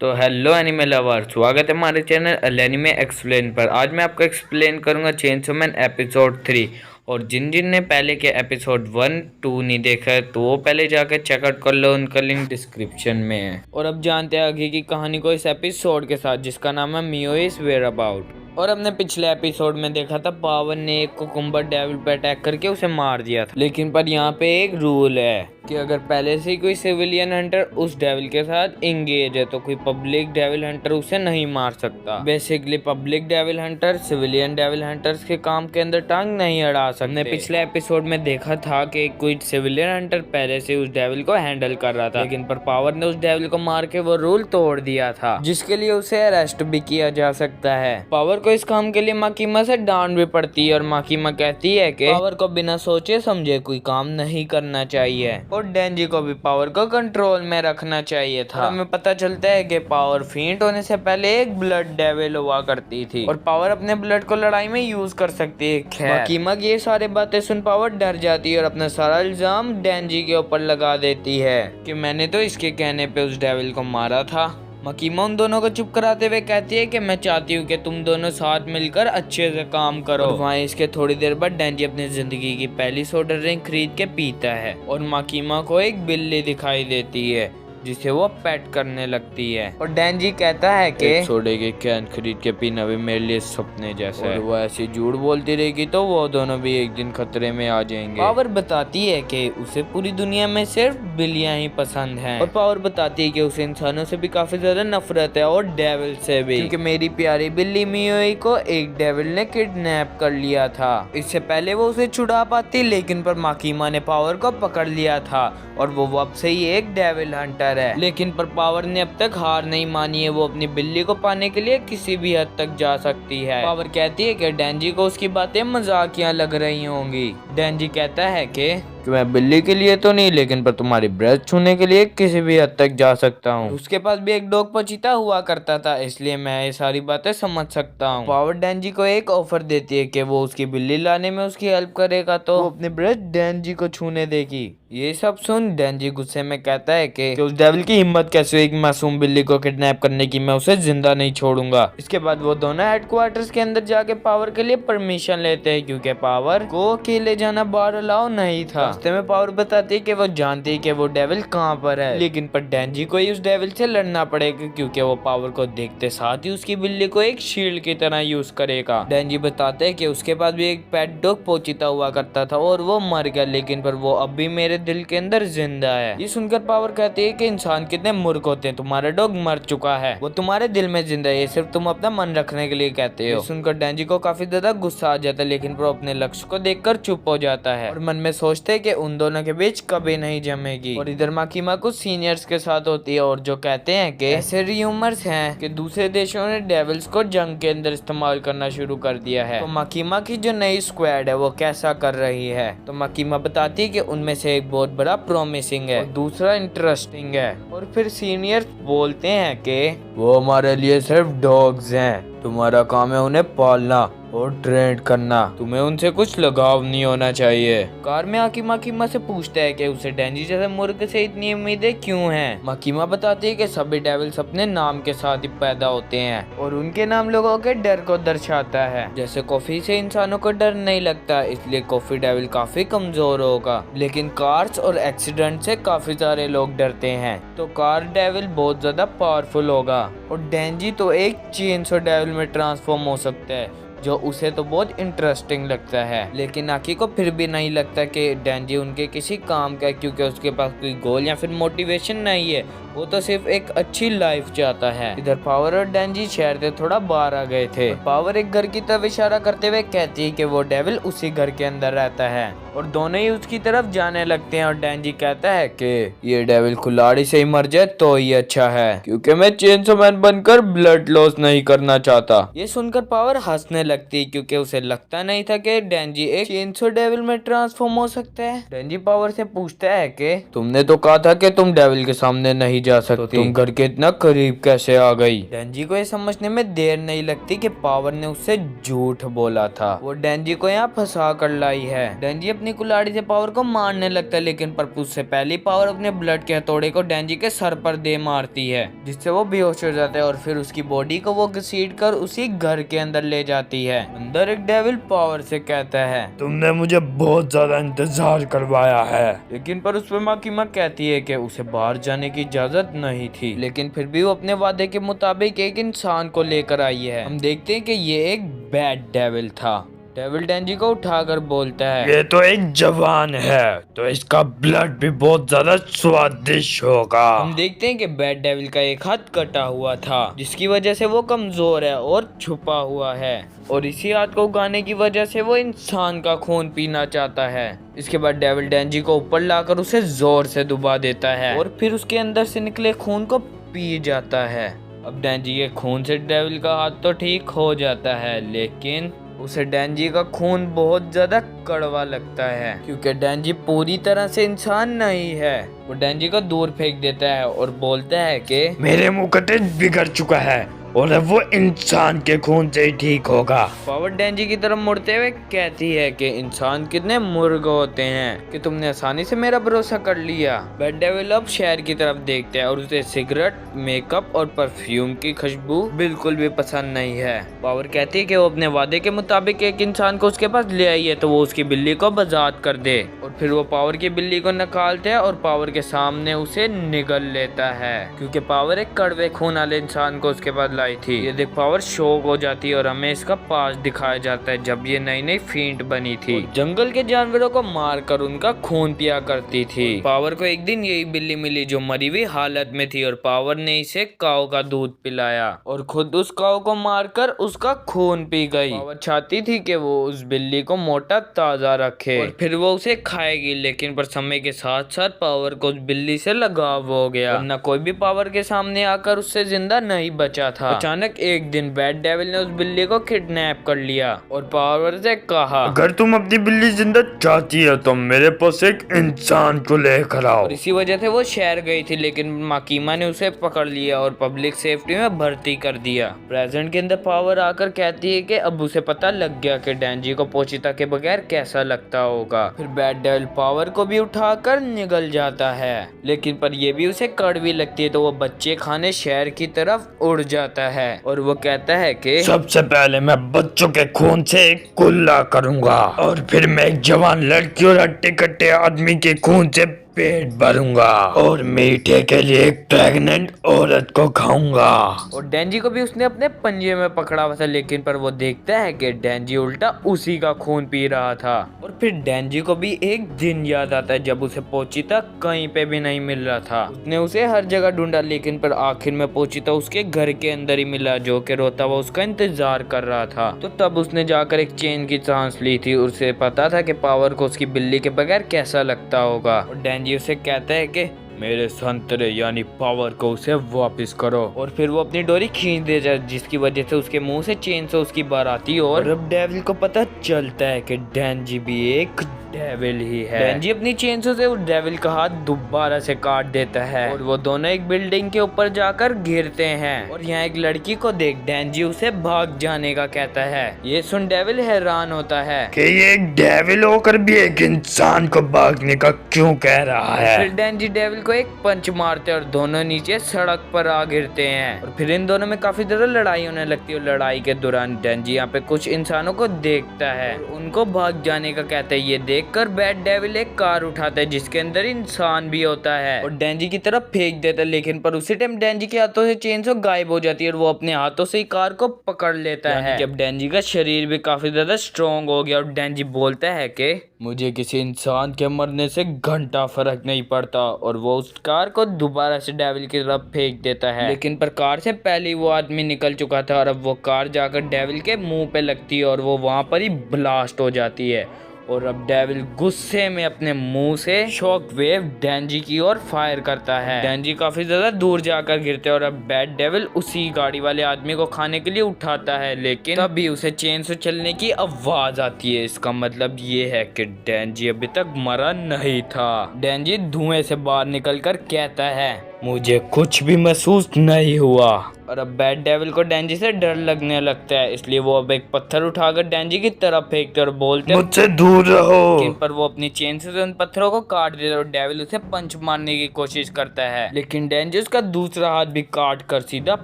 तो hello anime lover, स्वागत है हमारे चैनल एनिमे एक्सप्लेन पर। आज मैं आपको एक्सप्लेन करूंगा चेनसो मैन एपिसोड 3। और जिन जिन ने पहले के एपिसोड 1, 2 नहीं देखा है तो वो पहले जाकर चेकआउट कर लो, उनका लिंक डिस्क्रिप्शन में है। और अब जानते हैं आगे की कहानी को इस एपिसोड के साथ, जिसका नाम है मियो इज वेयर अबाउट। और हमने पिछले एपिसोड में देखा था पावर ने एक कुकुम्बर डेविल पे अटैक करके उसे मार दिया था, लेकिन पर यहाँ पे एक रूल है कि अगर पहले से ही कोई सिविलियन हंटर उस डेविल के साथ इंगेज है तो कोई पब्लिक डेविल हंटर उसे नहीं मार सकता। Basically public devil Hunter civilian devil hunters के काम के अंदर टांग नहीं अड़ा सकते। हमने पिछले एपिसोड में देखा था कि कोई सिविलियन हंटर पहले से उस डेविल को हैंडल कर रहा था, लेकिन पर पावर ने उस डेविल को मार के वो रूल तोड़ दिया था, जिसके लिए उसे अरेस्ट भी किया जा सकता है। पावर को इस काम के लिए माकीमा से डांट भी पड़ती है और माकीमा कहती है कि पावर को बिना सोचे समझे कोई काम नहीं करना चाहिए और डेंजी को भी पावर को कंट्रोल में रखना चाहिए था। हमें पता चलता है कि पावर फेंट होने से पहले एक ब्लड डेविल हुआ करती थी और पावर अपने ब्लड को लड़ाई में यूज कर सकती है। माकीमा ये सारी बातें सुन पावर डर जाती है और अपना सारा इल्जाम डेंजी के ऊपर लगा देती है कि मैंने तो इसके कहने पे उस डेविल को मारा था। माकीमा उन दोनों को चुप कराते हुए कहती है कि मैं चाहती हूँ कि तुम दोनों साथ मिलकर अच्छे से काम करो। और वहाँ इसके थोड़ी देर बाद डेंजी अपनी जिंदगी की पहली सोडा ड्रिंक खरीद के पीता है और माकीमा को एक बिल्ली दिखाई देती है जिसे वो पेट करने लगती है। और डेंजी कहता है कि सोडे के कैन खरीद के पीना भी मेरे लिए सपने जैसा है। वो ऐसी झूठ बोलती रहेगी तो वो दोनों भी एक दिन खतरे में आ जाएंगे। पावर बताती है कि उसे पूरी दुनिया में सिर्फ बिल्लियां ही पसंद हैं। और पावर बताती है कि उसे इंसानों से भी काफी ज्यादा नफरत है और डेविल से भी, क्योंकि मेरी प्यारी बिल्ली मियोई को एक डेविल ने किडनैप कर लिया था। इससे पहले वो उसे छुड़ा पाती, लेकिन पर माकीमा ने पावर को पकड़ लिया था और वो अब से ही एक डेविल हंटर है। लेकिन पर पावर ने अब तक हार नहीं मानी है। वो अपनी बिल्ली को पाने के लिए किसी भी हद तक जा सकती है। पावर कहती है कि डेंजी को उसकी बातें मजाकिया लग रही होंगी। डेंजी कहता है कि मैं बिल्ली के लिए तो नहीं, लेकिन पर तुम्हारी ब्रेस्ट छूने के लिए किसी भी हद तक जा सकता हूँ। उसके पास भी एक डॉग पचीता हुआ करता था, इसलिए मैं ये सारी बातें समझ सकता हूँ। पावर डेंजी को एक ऑफर देती है कि वो उसकी बिल्ली लाने में उसकी हेल्प करेगा तो वो अपनी ब्रेस्ट डेंजी को छूने देगी। ये सब सुन डेंजी गुस्से में कहता है कि उस डेविल की हिम्मत कैसे हुई एक मासूम बिल्ली को किडनैप करने की, मैं उसे जिंदा नहीं छोड़ूंगा। इसके बाद वो दोनों हेडक्वार्टर्स के अंदर जाके पावर के लिए परमिशन लेते हैं, क्योंकि पावर को अकेले जाना बाहर अलाउ नहीं था। रास्ते में पावर बताती है कि वो जानती है कि वो डेविल कहाँ पर है, लेकिन पर डेंजी को ही उस डेविल से लड़ना पड़ेगा, क्योंकि वो पावर को देखते साथ ही उसकी बिल्ली को एक शील्ड की तरह यूज करेगा। डेंजी बताते हैं कि उसके पास भी एक पेट डॉग पोचीता हुआ करता था और वो मर गया, लेकिन पर वो अब भी मेरे दिल के अंदर जिंदा है। ये सुनकर पावर कहती है कि इंसान कितने मूर्ख होते हैं, तुम्हारा डॉग मर चुका है, वो तुम्हारे दिल में जिंदा है, ये सिर्फ तुम अपना मन रखने के लिए कहते हो। सुनकर डेंजी को काफी ज्यादा गुस्सा आ जाता है, लेकिन वो अपने लक्ष्य को देखकर चुप हो जाता है और मन में सोचते है कि उन दोनों के बीच कभी नहीं जमेगी। और इधर माकीमा कुछ सीनियर्स के साथ होती है और जो कहते हैं कि ऐसे र्यूमर्स हैं कि दूसरे देशों ने डेविल्स को जंग के अंदर इस्तेमाल करना शुरू कर दिया है, तो माकीमा की जो नई स्क्वाड है वो कैसा कर रही है। तो माकीमा बताती है कि उनमें से एक बहुत बड़ा प्रॉमिसिंग है और दूसरा इंटरेस्टिंग है। और फिर सीनियर बोलते हैं कि वो हमारे लिए सिर्फ डॉग्स हैं, तुम्हारा काम है उन्हें पालना और ट्रेन करना, तुम्हें उनसे कुछ लगाव नहीं होना चाहिए। कार में आकी माकीमा से पूछता है कि उसे डेंजी जैसे मुर्ग से इतनी उम्मीदें क्यों हैं। माकीमा बताती है कि सभी डेविल्स अपने नाम के साथ ही पैदा होते हैं और उनके नाम लोगों के डर को दर्शाता है। जैसे कॉफी से इंसानों को डर नहीं लगता, इसलिए कॉफी डेविल काफी कमजोर होगा, लेकिन कार्स और एक्सीडेंट से काफी सारे लोग डरते हैं, तो कार डेविल बहुत ज्यादा पावरफुल होगा। और डेंजी तो एक चेनसो डेविल में ट्रांसफॉर्म हो सकता है, जो उसे तो बहुत इंटरेस्टिंग लगता है, लेकिन आकी को फिर भी नहीं लगता कि डेंजी उनके किसी काम का है, क्योंकि उसके पास कोई गोल या फिर मोटिवेशन नहीं है, वो तो सिर्फ एक अच्छी लाइफ चाहता है। इधर पावर और डेंजी शहर से थोड़ा बाहर आ गए थे। पावर एक घर की तरफ इशारा करते हुए कहती है कि वो डेविल उसी घर के अंदर रहता है और दोनों ही उसकी तरफ जाने लगते हैं। और डेंजी कहता है कि ये डेविल कुल्हाड़ी से ही मर जाए तो ही अच्छा है, क्योंकि मैं चेनसो मैन बनकर ब्लड लॉस नहीं करना चाहता। ये सुनकर पावर हंसने लगती है, क्योंकि उसे लगता नहीं था कि डेंजी एक चेनसो डेविल में ट्रांसफॉर्म हो सकता है। डेंजी पावर से पूछता है कि तुमने तो कहा था कि तुम डेविल के सामने नहीं जा सकती, तो तुम घर के इतना करीब कैसे आ गई। डेंजी को ये समझने में देर नहीं लगती कि पावर ने उससे झूठ बोला था, वो डेंजी को यहाँ फंसा कर लाई है। डेंजी अपनी कुल्हाड़ी से पावर को मारने लगता है, लेकिन पर उससे पहले पावर अपने ब्लड के हथौड़े को डेंजी के सर पर दे मारती है, जिससे वो बेहोश हो जाता है और फिर उसकी बॉडी को वो घसीट कर उसी घर के अंदर ले जाती है। अंदर एक डेविल पावर से कहता है, तुमने मुझे बहुत ज्यादा इंतजार करवाया है। लेकिन पर उस पर माकीमा कहती है कि उसे बाहर जाने की इजाजत नहीं थी, लेकिन फिर भी वो अपने वादे के मुताबिक एक इंसान को लेकर आई है। हम देखते हैं कि ये एक बैड डेविल था। डेविल डेंजी को उठाकर बोलता है, ये तो एक जवान है, तो इसका ब्लड भी बहुत ज्यादा स्वादिष्ट होगा। हम देखते हैं कि बैड डेविल का एक हाथ कटा हुआ था, जिसकी वजह से वो कमजोर है और छुपा हुआ है, और इसी हाथ को उगाने की वजह से वो इंसान का खून पीना चाहता है। इसके बाद डेविल डेंजी को ऊपर लाकर उसे जोर से दबा देता है और फिर उसके अंदर से निकले खून को पी जाता है। अब डेंजी के खून से डेविल का हाथ तो ठीक हो जाता है, लेकिन उसे डेंजी का खून बहुत ज्यादा कड़वा लगता है, क्योंकि डेंजी पूरी तरह से इंसान नहीं है। वो डेंजी को दूर फेंक देता है और बोलता है कि मेरे मुंह का टेस्ट बिगड़ चुका है और अब वो इंसान के खून से ही ठीक होगा। पावर डेंजी की तरफ मुड़ते हुए कहती है कि इंसान कितने मुर्ग होते हैं कि तुमने आसानी से मेरा भरोसा कर लिया। बैड डेविल अब शहर की तरफ देखते हैं और उसे सिगरेट, मेकअप और परफ्यूम की खुशबू बिल्कुल भी पसंद नहीं है। पावर कहती है कि वो अपने वादे के मुताबिक एक इंसान को उसके पास ले आई है, तो वो उसकी बिल्ली को बर्बाद कर दे। और फिर वो पावर की बिल्ली को निकालते हैं और पावर के सामने उसे निगल लेता है, क्योंकि पावर एक कड़वे खून वाले इंसान को उसके पास आई थी। ये देख पावर शॉक हो जाती है और हमें इसका पास दिखाया जाता है जब ये नई नई फींट बनी थी, जंगल के जानवरों को मारकर उनका खून पिया करती थी। पावर को एक दिन यही बिल्ली मिली जो मरी हुई हालत में थी, और पावर ने इसे काऊ का दूध पिलाया और खुद उस काऊ को मारकर उसका खून पी गई। पावर चाहती थी कि वो उस बिल्ली को मोटा ताजा रखे और फिर वो उसे खाएगी, लेकिन पर समय के साथ साथ पावर को उस बिल्ली से लगाव हो गया, वरना कोई भी पावर के सामने आकर उससे जिंदा नहीं बचा था। अचानक एक दिन बैड डेविल ने उस बिल्ली को किडनैप कर लिया और पावर से कहा, अगर तुम अपनी बिल्ली जिंदा चाहती है तो मेरे पास एक इंसान को लेकर आओ। और इसी वजह से वो शहर गई थी, लेकिन माकीमा ने उसे पकड़ लिया और पब्लिक सेफ्टी में भर्ती कर दिया। प्रेजेंट के अंदर पावर आकर कहती है कि अब उसे पता लग गया कि डेंजी को पोचिता के बगैर कैसा लगता होगा। फिर बैड डेविल पावर को भी उठाकर निगल जाता है, लेकिन पर ये भी उसे कड़वी लगती है, तो वो बच्चे खाने शहर की तरफ उड़ जाता है और वो कहता है कि सबसे पहले मैं बच्चों के खून से एक कुल्ला करूंगा और फिर मैं एक जवान लड़की और हट्टे कट्टे आदमी के खून से पेट भरूंगा और मीठे के लिए एक प्रेग्नेंट औरत को खाऊंगा। और डेंजी को भी उसने अपने पंजे में पकड़ा हुआ था, लेकिन पर वो देखता है कि डेंजी उल्टा उसी का खून पी रहा था। और फिर डेंजी को भी एक दिन याद आता है जब उसे पोचिता कहीं पे भी नहीं मिल रहा था। उसने उसे हर जगह ढूंढा, लेकिन पर आखिर में पोचिता उसके घर के अंदर ही मिला, जो कि रोता हुआ उसका इंतजार कर रहा था। तो तब उसने जाकर एक चेन की सांस ली थी। उसे पता था कि पावर को उसकी बिल्ली के बगैर कैसा लगता होगा। और डेंजी उसे कहता है कि मेरे संतरे यानी पावर को उसे वापस करो। और फिर वो अपनी डोरी खींच देता है, जिसकी वजह से उसके मुंह से चेन से उसकी बार आती है। और अब डेविल को पता चलता है कि डेंजी भी एक डेविल ही है। डेंजी अपनी चेन से उस डेविल का हाथ दोबारा से काट देता है और वो दोनों एक बिल्डिंग के ऊपर जाकर गिरते हैं। और यहाँ एक लड़की को देख डेंजी उसे भाग जाने का कहता है। ये सुन डेविल हैरान होता है कि ये एक डेविल होकर भी एक इंसान को भागने का क्यों कह रहा है। फिर डेंजी डेविल को एक पंच मारते हैं और दोनों नीचे सड़क पर आ गिरते हैं। और फिर इन दोनों में काफी ज्यादा लड़ाई होने लगती है। और लड़ाई के दौरान डेंजी यहाँ पे कुछ इंसानों को देखता है, उनको भाग जाने का कहता है। ये देखकर बैड डेविल एक कार उठाता है जिसके अंदर इंसान भी होता है और डेंजी की तरफ फेंक देता है, लेकिन पर उसी टाइम डेंजी के हाथों से चेन से गायब हो जाती है और वो अपने हाथों से ही कार को पकड़ लेता है। जब डेंजी का शरीर भी काफी ज्यादा स्ट्रॉन्ग हो गया और डेंजी बोलता है कि मुझे किसी इंसान के मरने से घंटा फर्क नहीं पड़ता, और वो उस कार को दोबारा से डेविल की तरफ फेंक देता है। लेकिन पर कार से पहले ही वो आदमी निकल चुका था और अब वो कार जाकर डेविल के मुंह पे लगती है और वो वहां पर ही ब्लास्ट हो जाती है। और अब डेविल गुस्से में अपने मुंह से शॉक वेव डेंजी की ओर फायर करता है। डेंजी काफी ज्यादा दूर जाकर गिरते हैं और अब बैड डेविल उसी गाड़ी वाले आदमी को खाने के लिए उठाता है, लेकिन तभी उसे चेन से चलने की आवाज आती है। इसका मतलब ये है कि डेंजी अभी तक मरा नहीं था। डेंजी धुएं से बाहर निकलकर कहता है, मुझे कुछ भी महसूस नहीं हुआ। और अब बैड डेविल को डेंजी से डर लगने लगता है, इसलिए वो अब एक पत्थर उठाकर डेंजी की तरफ फेंकते और बोलते हैं मुझसे दूर रहो। लेकिन पर वो अपनी चेन से उन पत्थरों को काट देता है और डेविल उसे पंच मारने की कोशिश करता है, लेकिन डेंजी उसका दूसरा हाथ भी काट कर सीधा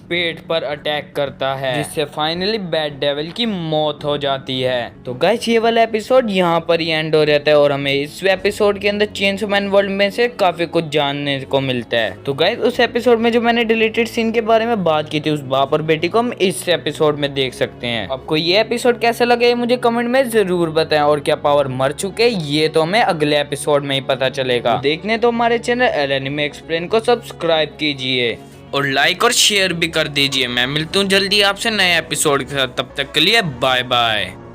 पेट पर अटैक करता है, जिससे फाइनली बैड डेविल की मौत हो जाती है। तो गाइस ये वाला एपिसोड यहाँ पर ही एंड हो जाता है और हमें इस एपिसोड के अंदर चेनसो मैन वर्ल्ड में से काफी कुछ जानने को मिलता है। तो गाइस उस एपिसोड में जो मैंने डिलीटेड सीन के बारे में बात की थी, उस बाप और बेटी को हम इस एपिसोड में देख सकते हैं। आपको ये एपिसोड कैसा लगे मुझे कमेंट में जरूर बताएं, और क्या पावर मर चुके ये तो हमें अगले एपिसोड में ही पता चलेगा। तो देखने तो हमारे चैनल एलएनमे एक्सप्लेन को सब्सक्राइब कीजिए और लाइक और शेयर भी कर दीजिए। मैं मिलता हूँ जल्दी आपसे नए एपिसोड के साथ, तब तक के लिए बाय बाय।